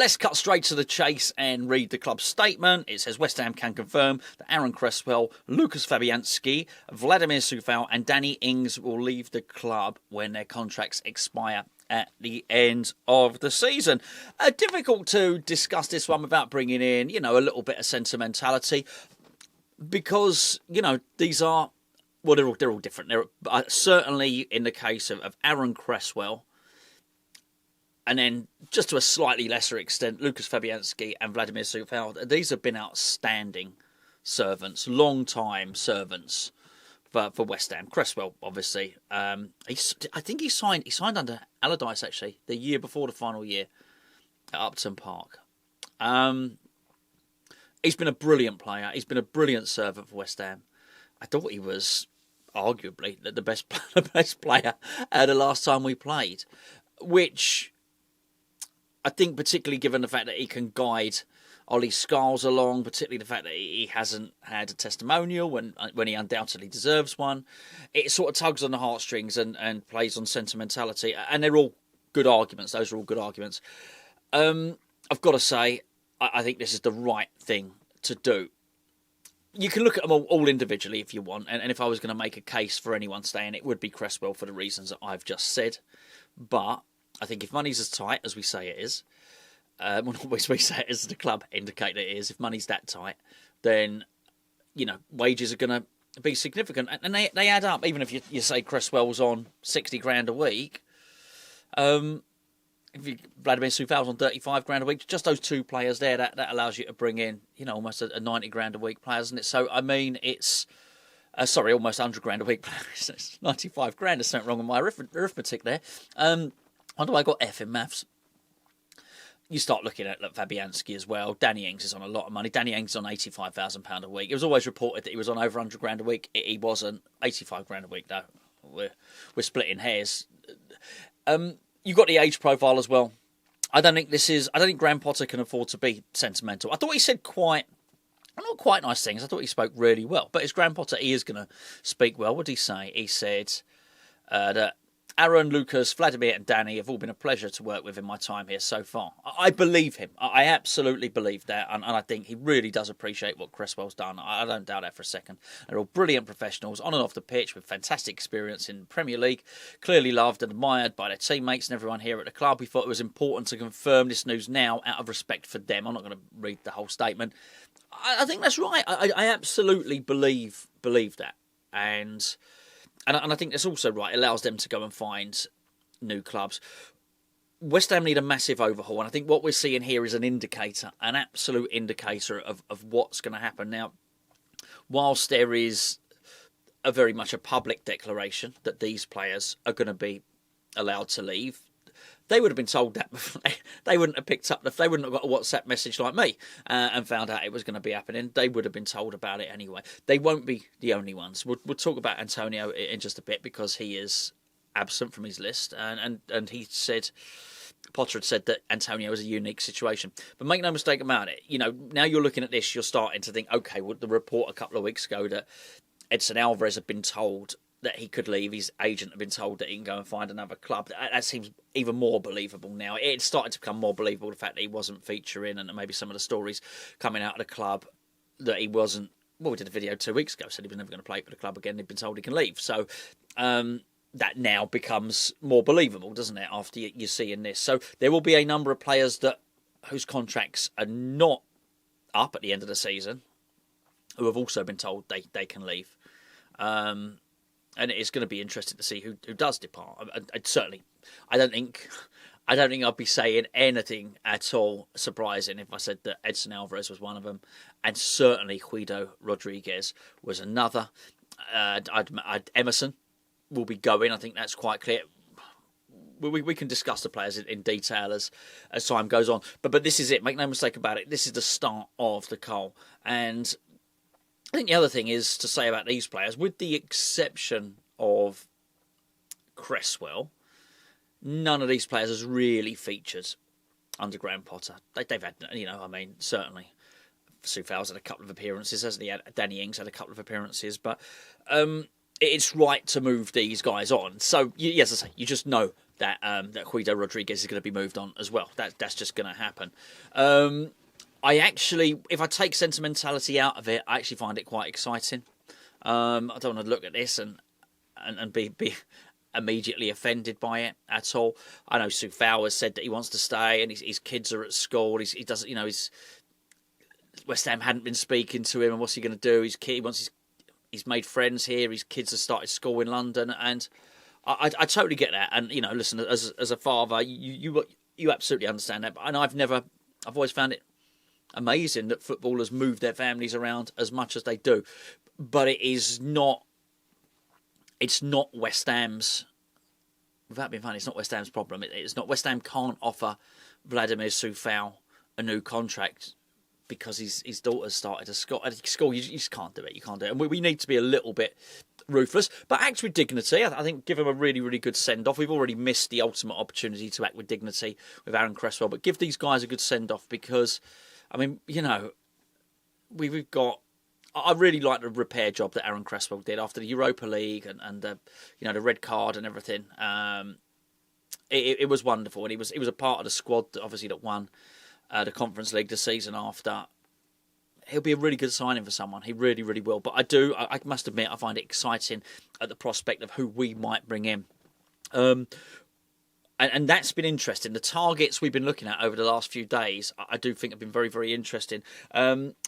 let's cut straight to the chase and read the club's statement. It says West Ham can confirm that Aaron Cresswell, Lukasz Fabianski, Vladimir Coufal and Danny Ings will leave the club when their contracts expire at the end of the season. Difficult to discuss this one without bringing in, a little bit of sentimentality, because, these are, well, they're all different. They're certainly in the case of Aaron Cresswell, and then, just to a slightly lesser extent, Lukasz Fabianski and Vladimir Coufal. These have been outstanding servants, long-time servants for West Ham. Cresswell, obviously, I think he signed under Allardyce, actually, the year before the final year at Upton Park. He's been a brilliant player. He's been a brilliant servant for West Ham. I thought he was arguably the best player the last time we played, which I think, particularly given the fact that he can guide Ollie Scholes along, particularly the fact that he hasn't had a testimonial when he undoubtedly deserves one, it sort of tugs on the heartstrings and plays on sentimentality. And they're all good arguments. Those are all good arguments. I've got to say, I think this is the right thing to do. You can look at them all individually if you want, and if I was going to make a case for anyone staying, it would be Cresswell for the reasons that I've just said. But I think if money's as tight as we say it is, not we say it as the club indicate it is, if money's that tight, then, wages are going to be significant. And they add up, even if you say Cresswell's on 60 grand a week. If Vladimir Coufal's on 35 grand a week, just those two players there, that allows you to bring in, almost a 90 grand a week player, doesn't it? So, I mean, it's, almost 100 grand a week. It's 95 grand. There's something wrong with my arithmetic there. Why do I got F in maths? You start looking at Fabianski as well. Danny Ings is on a lot of money. Danny Ings is on £85,000 a week. It was always reported that he was on over 100 grand a week. He wasn't. 85 grand a week, though. We're splitting hairs. You've got the age profile as well. I don't think Graham Potter can afford to be sentimental. I thought he said not quite nice things. I thought he spoke really well. But as Graham Potter, he is going to speak well. What did he say? He said that Aaron, Lukasz, Vladimir and Danny have all been a pleasure to work with in my time here so far. I believe him. I absolutely believe that. And I think he really does appreciate what Cresswell's done. I don't doubt that for a second. They're all brilliant professionals on and off the pitch with fantastic experience in the Premier League. Clearly loved and admired by their teammates and everyone here at the club. We thought it was important to confirm this news now out of respect for them. I'm not going to read the whole statement. I think that's right. I absolutely believe that. And I think that's also right. It allows them to go and find new clubs. West Ham need a massive overhaul. And I think what we're seeing here is an absolute indicator of what's going to happen. Now, whilst there is very much a public declaration that these players are going to be allowed to leave, they would have been told that before. They wouldn't have picked up, they wouldn't have got a WhatsApp message like me and found out it was going to be happening. They would have been told about it anyway. They won't be the only ones. We'll talk about Antonio in just a bit because he is absent from his list. And he said, Potter had said that Antonio is a unique situation. But make no mistake about it. Now you're looking at this, you're starting to think, okay, well, the report a couple of weeks ago that Edson Alvarez had been told that he could leave, his agent had been told that he can go and find another club. That seems even more believable now. It's starting to become more believable, the fact that he wasn't featuring and maybe some of the stories coming out of the club that he wasn't. Well, we did a video 2 weeks ago, said he was never going to play for the club again. He'd been told he can leave. So that now becomes more believable, doesn't it, after you're seeing this? So there will be a number of players whose contracts are not up at the end of the season who have also been told they can leave. And it's going to be interesting to see who does depart. I don't think I'd be saying anything at all surprising if I said that Edson Alvarez was one of them, and certainly Guido Rodriguez was another. Emerson will be going. I think that's quite clear. We can discuss the players in detail as time goes on. But this is it. Make no mistake about it. This is the start of the Cull. And I think the other thing is to say about these players, with the exception of Cresswell, none of these players has really featured under Graham Potter. They've had, certainly Coufal's had a couple of appearances, hasn't he? Danny Ings had a couple of appearances, but it's right to move these guys on. So, as I say, you just know that Guido Rodriguez is going to be moved on as well. That's just going to happen. I actually, if I take sentimentality out of it, I actually find it quite exciting. I don't want to look at this and be immediately offended by it at all. I know Coufal has said that he wants to stay, and his kids are at school. He doesn't, his West Ham hadn't been speaking to him, and what's he going to do? He's made friends here. His kids have started school in London, and I totally get that. And listen, as a father, you absolutely understand that. And I've always found it amazing that footballers move their families around as much as they do, but it's not West Ham's, without being funny, it's not West Ham's problem. It's not. West Ham can't offer Vladimir Coufal a new contract because his daughter's started a school. You just can't do it. You can't do it. And we need to be a little bit ruthless, but act with dignity. I think give him a really, really good send-off. We've already missed the ultimate opportunity to act with dignity with Aaron Cresswell, but give these guys a good send-off because, I mean, we've got... I really like the repair job that Aaron Cresswell did after the Europa League and the red card and everything. It was wonderful, and he was a part of the squad that won the Conference League the season after. He'll be a really good signing for someone. He really, really will. But I must admit, I find it exciting at the prospect of who we might bring in. And that's been interesting. The targets we've been looking at over the last few days, I do think have been very, very interesting.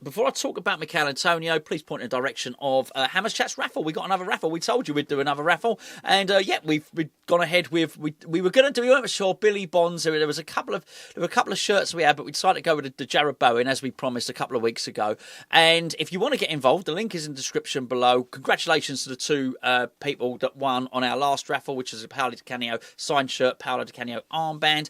Before I talk about Mikel Antonio, please point in the direction of Hammers Chat's raffle. We got another raffle. We told you we'd do another raffle. And we've gone ahead with, we were going to do, we weren't sure, Billy Bonds. There were a couple of shirts we had, but we decided to go with the Jared Bowen, as we promised a couple of weeks ago. And if you want to get involved, the link is in the description below. Congratulations to the two people that won on our last raffle, which is a Paolo Di Canio signed shirt, Paolo Di Canio armband.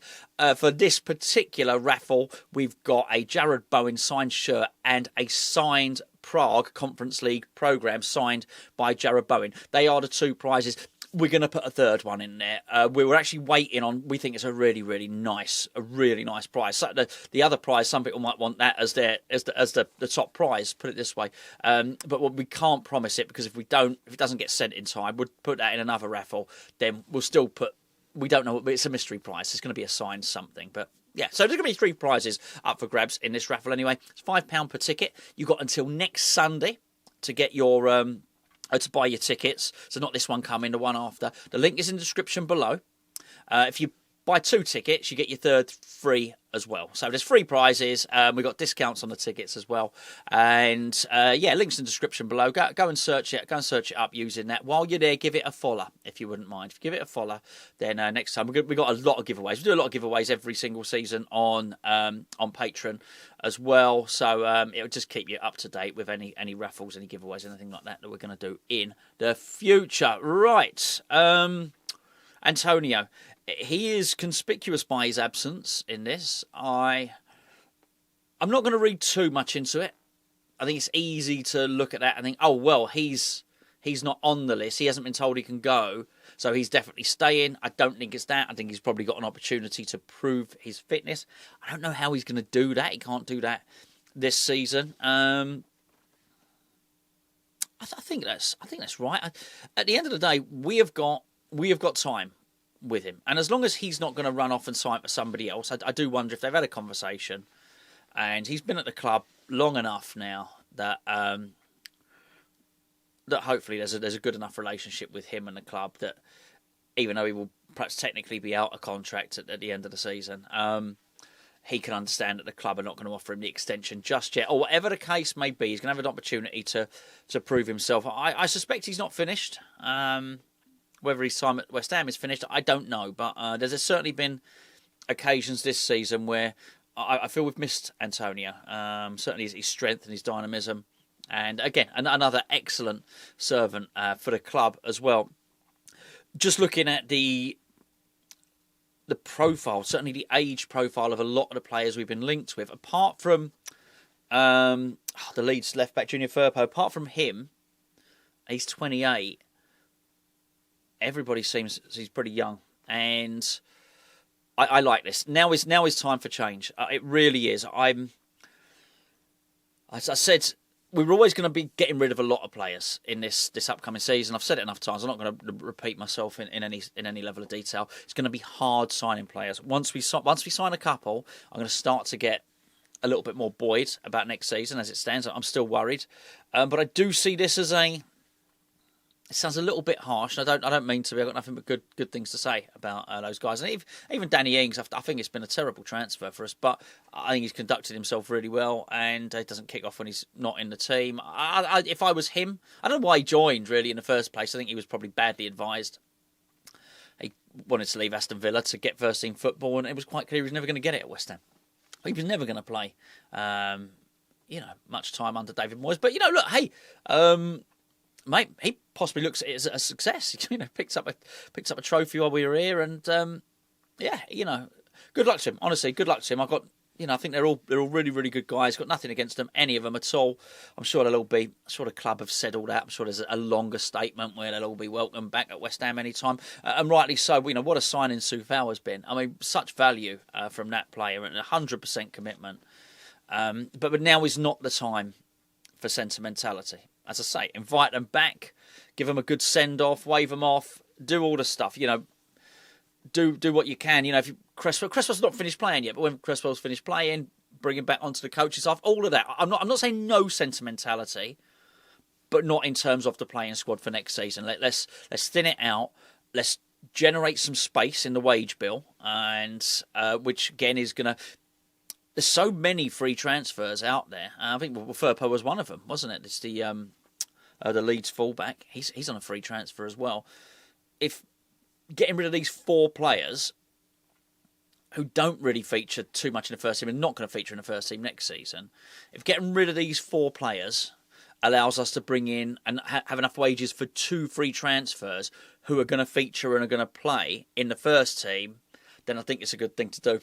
For this particular raffle, we've got a Jared Bowen signed shirt and a signed Prague Conference League programme signed by Jared Bowen. They are the two prizes. We're going to put a third one in there. We were actually waiting on. We think it's a really, really nice prize. So the other prize, some people might want that as the top prize. Put it this way, but we can't promise it because if it doesn't get sent in time, we'll put that in another raffle. Then we'll still put. We don't know. It's a mystery prize. It's going to be assigned something, but. Yeah, so there's going to be 3 prizes up for grabs in this raffle anyway. It's £5 per ticket. You've got until next Sunday to get your to buy your tickets. So not this one coming, the one after. The link is in the description below. If you buy 2 tickets, you get your third free as well. So there's 3 prizes. We've got discounts on the tickets as well. And links in the description below. Go and search it. Go and search it up using that. While you're there, give it a follow if you wouldn't mind. If you give it a follow, then next time we've got a lot of giveaways. We do a lot of giveaways every single season on Patreon as well. So it'll just keep you up to date with any raffles, any giveaways, anything like that we're going to do in the future. Right. Antonio. He is conspicuous by his absence in this. I'm not going to read too much into it. I think it's easy to look at that and think, oh, well, he's not on the list. He hasn't been told he can go, so he's definitely staying. I don't think it's that. I think he's probably got an opportunity to prove his fitness. I don't know how he's going to do that. He can't do that this season. I think that's right. At the end of the day, we have got time with him, and as long as he's not going to run off and sign for somebody else, I do wonder if they've had a conversation, and he's been at the club long enough now that that hopefully there's a good enough relationship with him and the club that even though he will perhaps technically be out of contract at the end of the season, he can understand that the club are not going to offer him the extension just yet, or whatever the case may be. He's going to have an opportunity to prove himself. I suspect he's not finished. Whether his time at West Ham is finished, I don't know. But there's certainly been occasions this season where I feel we've missed Antonio. Certainly his strength and his dynamism. And again, another excellent servant for the club as well. Just looking at the profile, certainly the age profile of a lot of the players we've been linked with, apart from the Leeds left-back, Junior Firpo, apart from him, he's 28. Everybody seems he's pretty young, and I like this. Now is time for change. It really is. As I said we were always going to be getting rid of a lot of players in this upcoming season. I've said it enough times. I'm not going to repeat myself in any level of detail. It's going to be hard signing players. Once we sign a couple, I'm going to start to get a little bit more buoyed about next season. As it stands, I'm still worried, but I do see this as a. It sounds a little bit harsh. I don't mean to be. I've got nothing but good things to say about those guys. And even Danny Ings, I think it's been a terrible transfer for us, but I think he's conducted himself really well, and he doesn't kick off when he's not in the team. If I was him, I don't know why he joined really in the first place. I think he was probably badly advised. He wanted to leave Aston Villa to get first team football, and it was quite clear he was never going to get it at West Ham. He was never going to play, much time under David Moyes. But look, hey. Mate, he possibly looks at it as a success. Picks up a trophy while we were here, and good luck to him. Honestly, good luck to him. I think they're all really, really good guys. Got nothing against them, any of them at all. I'm sure they'll all be. Sure, the club have said all that. I'm sure there's a longer statement where they'll all be welcome back at West Ham anytime, and rightly so. What a signing Coufal has been. I mean, such value from that player and 100% commitment. But now is not the time for sentimentality. As I say, invite them back, give them a good send-off, wave them off, do all the stuff, do what you can. If Cresswell's not finished playing yet, but when Cresswell's finished playing, bring him back onto the coaching staff, all of that. I'm not saying no sentimentality, but not in terms of the playing squad for next season. Let's thin it out. Let's generate some space in the wage bill, and which again is going to. There's so many free transfers out there. I think Firpo was one of them, wasn't it? It's the Leeds fullback. He's on a free transfer as well. If getting rid of these 4 players who don't really feature too much in the first team and not going to feature in the first team next season, if getting rid of these 4 players allows us to bring in and have enough wages for 2 free transfers who are going to feature and are going to play in the first team, then I think it's a good thing to do.